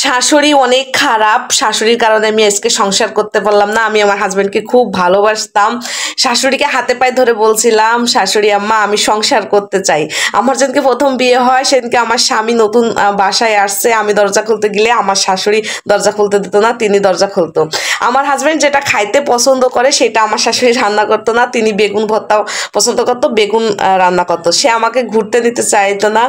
শাশুড়ি অনেক খারাপ। শাশুড়ির কারণে আমি আজকে সংসার করতে পারলাম না। আমি আমার হাজবেন্ডকে খুব ভালোবাসতাম। শাশুড়িকে হাতে পায়ে ধরে বলছিলাম, শাশুড়ি আম্মা আমি সংসার করতে চাই। আমার যেদিনকে প্রথম বিয়ে হয় সেদিনকে আমার স্বামী নতুন বাসায় আসছে, আমি দরজা খুলতে গেলে আমার শাশুড়ি দরজা খুলতে দিত না, তিনি দরজা খুলতো। আমার হাজবেন্ড যেটা খাইতে পছন্দ করে সেটা আমার শাশুড়ি রান্না করতো না, তিনি বেগুন ভর্তা পছন্দ করতো, বেগুন রান্না করতো। সে আমাকে ঘুরতে দিতে চাইতো না।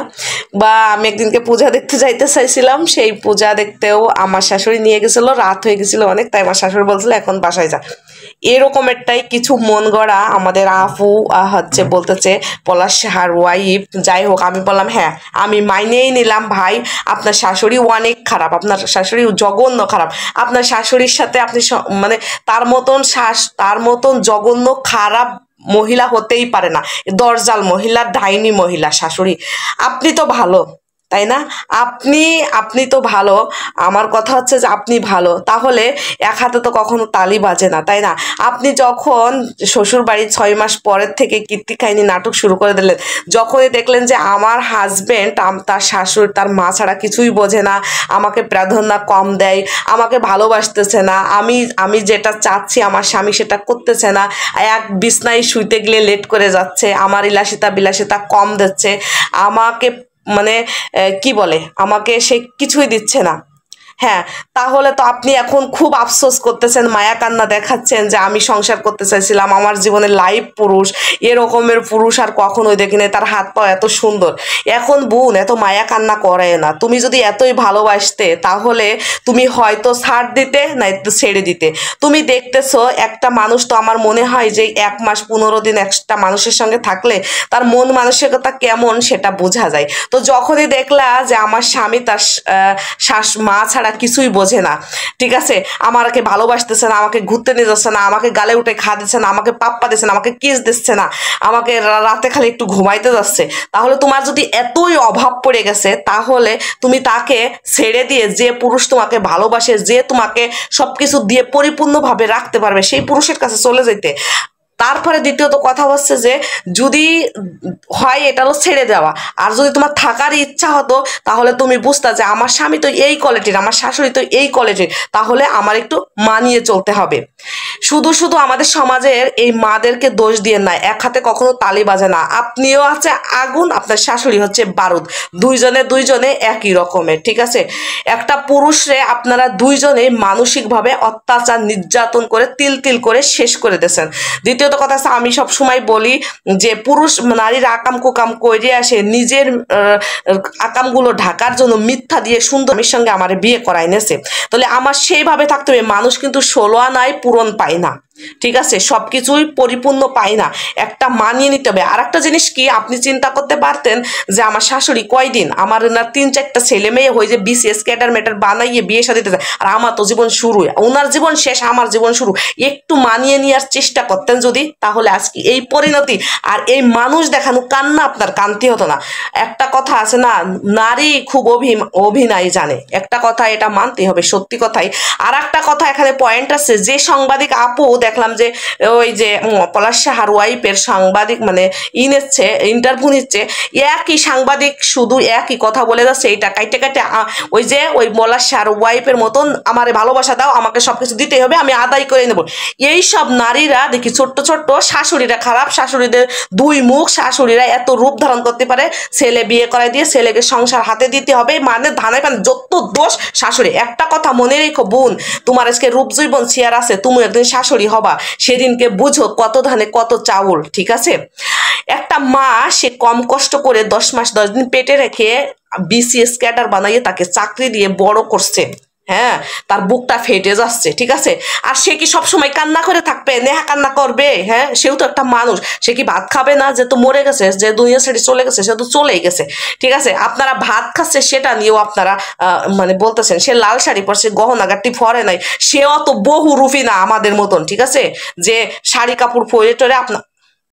বা আমি একদিনকে পূজা দেখতে যাইতে চাইছিলাম, সেই পূজা দেখতেও আমার শাশুড়ি নিয়ে গেছিল, রাত হয়ে গেছিল অনেক, তাই আমার শাশুড়ি বলছিল এখন বাসায় যা। এরকমেরটাই কিছু মন গড়া আমাদের আপু হচ্ছে বলতেছে পলাশ সাহার ওয়াইফ। যাই হোক, আমি বললাম হ্যাঁ আমি মাইনেই নিলাম ভাই, আপনার শাশুড়ি অনেক খারাপ, আপনার শাশুড়ি জঘন্য খারাপ। আপনার শাশুড়ির সাথে আপনি মানে তার মতন জঘন্য খারাপ মহিলা হতেই পারে না। দরজাল মহিলা, ডাইনি মহিলা শাশুড়ি। আপনি তো ভালো, তাই না? আপনি আপনি তো ভালো। আমার কথা হচ্ছে যে আপনি ভালো, তাহলে এক হাতে তো কখনো তালি বাজে না, তাই না? আপনি যখন শ্বশুর বাড়ির 6 মাস পরের থেকে কীর্তি কাহিনী নাটক শুরু করে দিলেন, যখনই দেখলেন যে আমার হাজবেন্ড তার শাশুড়ি তার মা ছাড়া কিছুই বোঝে না, আমাকে প্রাধান্য কম দেয়, আমাকে ভালোবাসতেছে না, আমি যেটা চাচ্ছি আমার স্বামী সেটা করতেছে না, এক বিছনায় শুইতে গেলে লেট করে যাচ্ছে, আমার বিলাসিতা কম দিচ্ছে, আমাকে মানে কি বলে, আমাকে সে কিছুই দিচ্ছে না। হ্যাঁ, তাহলে তো আপনি এখন খুব আফসোস করতেছেন, মায়া কান্না দেখাচ্ছেন যে আমি সংসার করতে চাইছিলাম, আমার জীবনের লাইফ পুরুষ, এরকমের পুরুষ আর কখনোই দেখিনি, তার হাত পা এত সুন্দর। এখন বোন এত মায়া কান্না করে না। তুমি যদি এতই ভালোবাসতে তাহলে তুমি হয়তো ছাড় দিতে, না একটু ছেড়ে দিতে। তুমি দেখতেছো একটা মানুষ, তো আমার মনে হয় যে 1 মাস 15 দিন একটা মানুষের সঙ্গে থাকলে তার মন মানসিকতা কেমন সেটা বোঝা যায়। তো যখনই দেখলা যে আমার স্বামী তার মা ছাড়া কিছুই বোঝে না, ঠিক আছে, আমাকে ভালোবাসতেছে না, আমাকে ঘুরতে নিয়ে যাচ্ছে না, আমাকে গালে উঠে খা দিচ্ছে না, আমাকে পাপ্পা দিচ্ছে না, আমাকে কিস দিচ্ছে না, আমাকে রাতে খালি একটু ঘুমাইতে যাচ্ছে, তাহলে তোমার যদি এতই অভাব পড়ে গেছে তাহলে তুমি তাকে ছেড়ে দিয়ে, যে পুরুষ তোমাকে ভালোবাসে, যে তোমাকে সবকিছু দিয়ে পরিপূর্ণভাবে রাখতে পারবে, সেই পুরুষের কাছে চলে যেতে। তারপরে দ্বিতীয়ত কথা হচ্ছে যে যদি হয় এটা হলো ছেড়ে দেওয়া, আর যদি তোমার থাকার ইচ্ছা হতো তাহলে তুমি বুঝতা যে আমার স্বামী তো এই কোয়ালিটির, আমার শাশুড়ি তো এই কোয়ালিটির, তাহলে আমার একটু মানিয়ে চলতে হবে। শুধু শুধু আমাদের সমাজের এই মাদেরকে দোষ দিয়ে না, এক হাতে কখনো তালি বাজে না। আপনিও আছে আগুন, আপনার শাশুড়ি হচ্ছে বারুদ, দুইজনে একই রকমের, ঠিক আছে? একটা পুরুষরে আপনারা দুইজনে মানসিকভাবে অত্যাচার নির্যাতন করে তিল তিল করে শেষ করে দিয়েছেন। দ্বিতীয়ত কথা আছে, আমি সব সময় বলি যে পুরুষ নারীর আকাম কুকাম করে আসে নিজের আকামগুলো ঢাকার জন্য মিথ্যা দিয়ে সুন্দর স্বামীর সঙ্গে আমার বিয়ে করাই নেছে, তাহলে আমার সেইভাবে থাকতে হবে। মানুষ কিন্তু 16 আনায় পূরণ পায় না, ঠিক আছে? সবকিছুই পরিপূর্ণ পায় না, একটা মানিয়ে নিতে হবে। আর একটা জিনিস কি, আপনি চিন্তা করতে পারতেন যে আমার শাশুড়ি কয়দিন, আমার না 3-4টা ছেলে মেয়ে হয়ে যে বিসিএস ক্যাডার ম্যাটার বানাইয়ে বিয়ে শাদী দিতে, আর আমার তো জীবন শুরু, ওনার জীবন শেষ, আমার জীবন শুরু। একটু মানিয়ে নেওয়ার চেষ্টা করতেন যদি, তাহলে আজকে এই পরিণতি আর এই মানুষ দেখানো কান্না আপনার কান্তি হতো না। একটা কথা আছে না, নারী খুব অভিনয় জানে, একটা কথা এটা মানতে হবে, সত্যি কথাই। আর একটা কথা এখানে পয়েন্ট আছে, যে সাংবাদিক আপু দেখলাম যে ওই যে পলাশ সাহার ওয়াইফের সাংবাদিক মানে নিচ্ছে, ইন্টারভিউ নিচ্ছে, একই সাংবাদিক শুধু একই কথা বলে যাচ্ছে, এইটা কাইটে কাইটে ওই পলাশ সাহার ওয়াইফের মতন আমারে ভালোবাসা দাও, আমাকে সবকিছু দিতে হবে, আমি আদায় করে নেব। এই সব নারীরা দেখি ছোট্ট ছোট্ট শাশুড়িরা খারাপ, শাশুড়িদের 2 মুখ, শাশুড়িরা এত রূপ ধারণ করতে পারে, ছেলে বিয়ে করাই দিয়ে ছেলেকে সংসার হাতে দিতে হবে, মানে ধানে পান যত দোষ শাশুড়ি। একটা কথা মনে রেখো বোন, তোমার আজকে রূপ জীবন চেয়ার আছে, তুমি একদিন শাশুড়ি হবা, সেদিনকে বুঝো কত ধানে কত চাউল, ঠিক আছে? একটা মা সে কম কষ্ট করে 10 মাস 10 দিন পেটে রেখে বিসিএস ক্যাডার বানাইয়ে তাকে চাকরি দিয়ে বড় করছে, হ্যাঁ, তার বুকটা ফেটে যাচ্ছে, ঠিক আছে? আর সে কি সবসময় কান্না করে থাকবে, নেহা কান্না করবে? হ্যাঁ, সেও তো একটা মানুষ, সে কি ভাত খাবে না? যে তো মরে গেছে, যে দুনিয়া ছেড়ে চলে গেছে, সে তো চলেই গেছে, ঠিক আছে? আপনারা ভাত খাচ্ছে সেটা নিয়েও আপনারা মানে বলতেছেন, সে লাল শাড়ি পরছে, গহনাগাটি পরে নাই, সে অত বহুরূপী না আমাদের মতন, ঠিক আছে? যে শাড়ি কাপড় পরে টরে